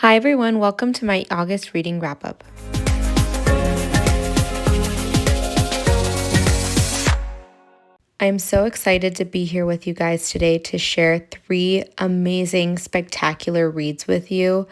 Hi everyone, welcome to my August reading wrap-up. I'm so excited to be here with you guys today to share 3 amazing, spectacular reads with you.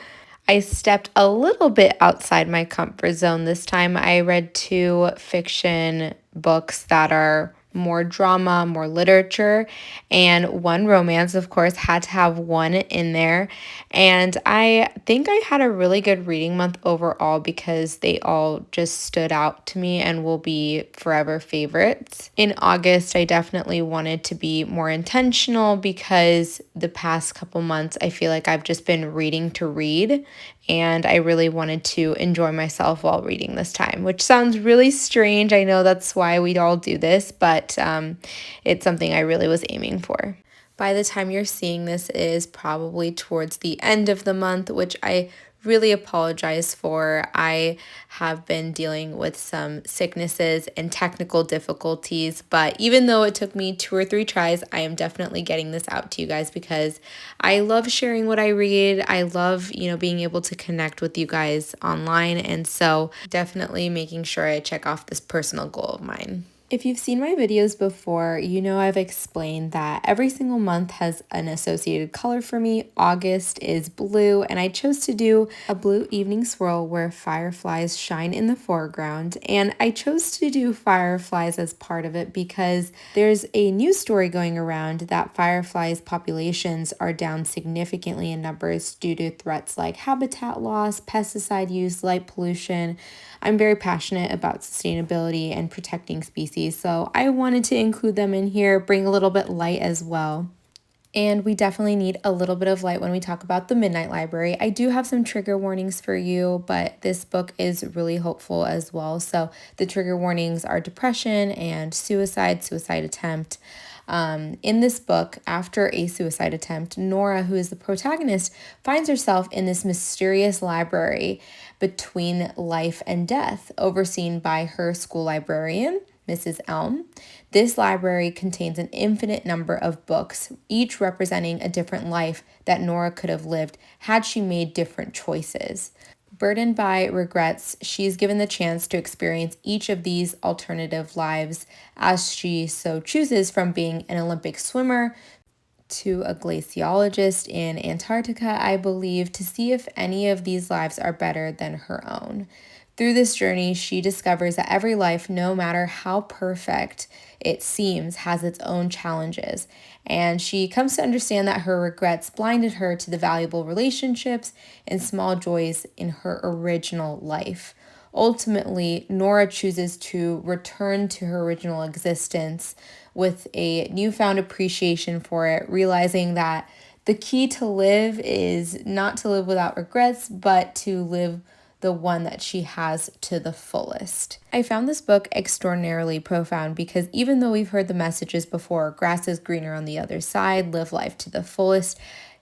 I stepped a little bit outside my comfort zone this time. I read 2 fiction books that are more drama, more literature, and 1 romance. Of course, had to have 1 in there. And I think I had a really good reading month overall because they all just stood out to me and will be forever favorites. In August, I definitely wanted to be more intentional because the past couple months, I feel like I've just been reading to read, and I really wanted to enjoy myself while reading this time, which sounds really strange. I know that's why we all do this, but it's something I really was aiming for. By the time you're seeing this, it is probably towards the end of the month, which I really apologize for. I have been dealing with some sicknesses and technical difficulties, but even though it took me 2 or 3 tries, I am definitely getting this out to you guys because I love sharing what I read. I love, being able to connect with you guys online, and so definitely making sure I check off this personal goal of mine. If you've seen my videos before, you know I've explained that every single month has an associated color for me. August is blue, and I chose to do a blue evening swirl where fireflies shine in the foreground. And I chose to do fireflies as part of it because there's a news story going around that fireflies' populations are down significantly in numbers due to threats like habitat loss, pesticide use, light pollution. I'm very passionate about sustainability and protecting species, so I wanted to include them in here, bring a little bit light as well. And we definitely need a little bit of light when we talk about the Midnight Library. I do have some trigger warnings for you, but this book is really hopeful as well. So the trigger warnings are depression and suicide attempt. In this book, after a suicide attempt, Nora, who is the protagonist, finds herself in this mysterious library between life and death, overseen by her school librarian, Mrs. Elm. This library contains an infinite number of books, each representing a different life that Nora could have lived had she made different choices. Burdened by regrets, she's given the chance to experience each of these alternative lives as she so chooses, from being an Olympic swimmer to a glaciologist in Antarctica, I believe, to see if any of these lives are better than her own. Through this journey, she discovers that every life, no matter how perfect it seems, has its own challenges. And she comes to understand that her regrets blinded her to the valuable relationships and small joys in her original life. Ultimately, Nora chooses to return to her original existence with a newfound appreciation for it, realizing that the key to live is not to live without regrets, but to live the one that she has to the fullest. I found this book extraordinarily profound because even though we've heard the messages before, grass is greener on the other side, live life to the fullest,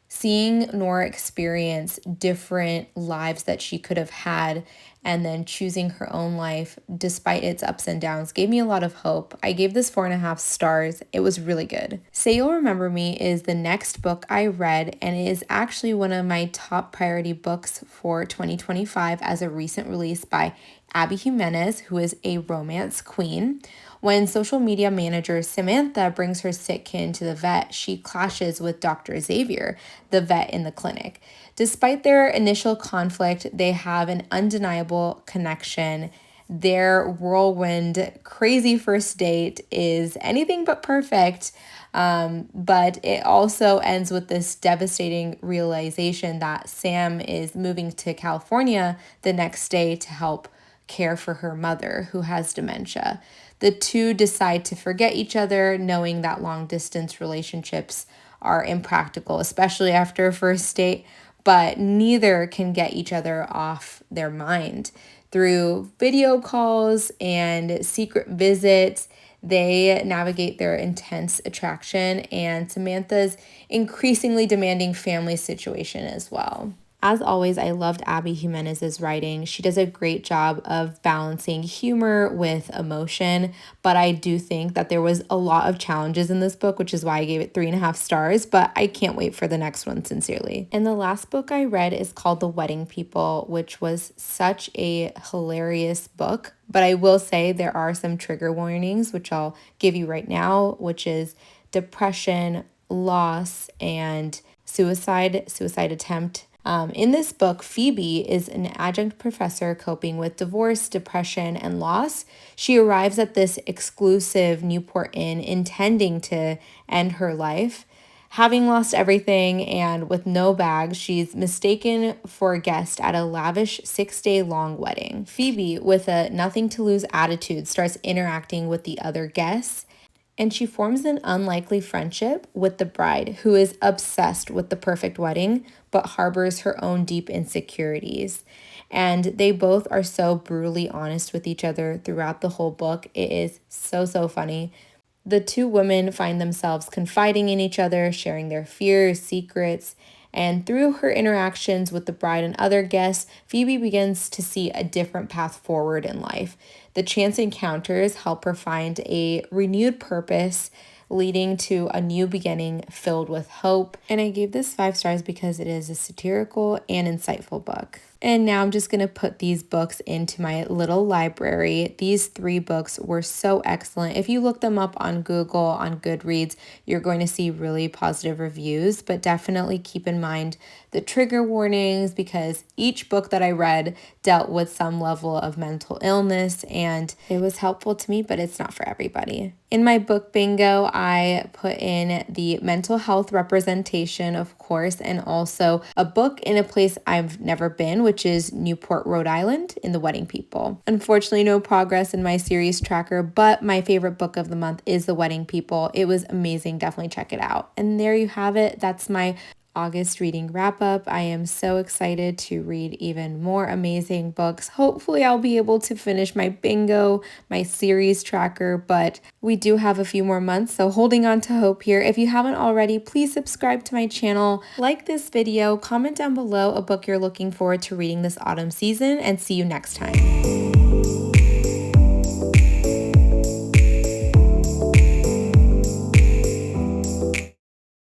seeing Nora experience different lives that she could have had and then choosing her own life despite its ups and downs gave me a lot of hope. I gave this 4.5 stars. It was really good. Say You'll Remember Me is the next book I read, and it is actually one of my top priority books for 2025 as a recent release by Abby Jimenez, who is a romance queen. When social media manager Samantha brings her sick kin to the vet, she clashes with Dr. Xavier, the vet in the clinic. Despite their initial conflict, they have an undeniable connection. Their whirlwind, crazy first date is anything but perfect, but it also ends with this devastating realization that Sam is moving to California the next day to help care for her mother, who has dementia. The two decide to forget each other, knowing that long-distance relationships are impractical, especially after a first date, but neither can get each other off their mind. Through video calls and secret visits, they navigate their intense attraction and Samantha's increasingly demanding family situation as well. As always, I loved Abby Jimenez's writing. She does a great job of balancing humor with emotion, but I do think that there was a lot of challenges in this book, which is why I gave it 3.5 stars, but I can't wait for the next one, sincerely. And the last book I read is called The Wedding People, which was such a hilarious book, but I will say there are some trigger warnings, which I'll give you right now, which is depression, loss, and suicide attempt. In this book, Phoebe is an adjunct professor coping with divorce, depression, and loss. She arrives at this exclusive Newport Inn intending to end her life. Having lost everything and with no bag, she's mistaken for a guest at a lavish 6-day-long wedding. Phoebe, with a nothing-to-lose attitude, starts interacting with the other guests, and she forms an unlikely friendship with the bride, who is obsessed with the perfect wedding, but harbors her own deep insecurities. And they both are so brutally honest with each other throughout the whole book. It is so, so funny. The two women find themselves confiding in each other, sharing their fears, secrets, and through her interactions with the bride and other guests, Phoebe begins to see a different path forward in life. The chance encounters help her find a renewed purpose, leading to a new beginning filled with hope. And I gave this 5 stars because it is a satirical and insightful book. And now I'm just going to put these books into my little library. These 3 books were so excellent. If you look them up on Google, on Goodreads, you're going to see really positive reviews, but definitely keep in mind the trigger warnings, because each book that I read dealt with some level of mental illness, and it was helpful to me, but it's not for everybody. In my book bingo, I put in the mental health representation, of course, and also a book in a place I've never been, which is Newport, Rhode Island, in The Wedding People. Unfortunately, no progress in my series tracker, but my favorite book of the month is The Wedding People. It was amazing. Definitely check it out. And there you have it. That's my August reading wrap up. I am so excited to read even more amazing books. Hopefully I'll be able to finish my bingo, my series tracker, but we do have a few more months, so holding on to hope here. If you haven't already, please subscribe to my channel, like this video, comment down below a book you're looking forward to reading this autumn season, and see you next time.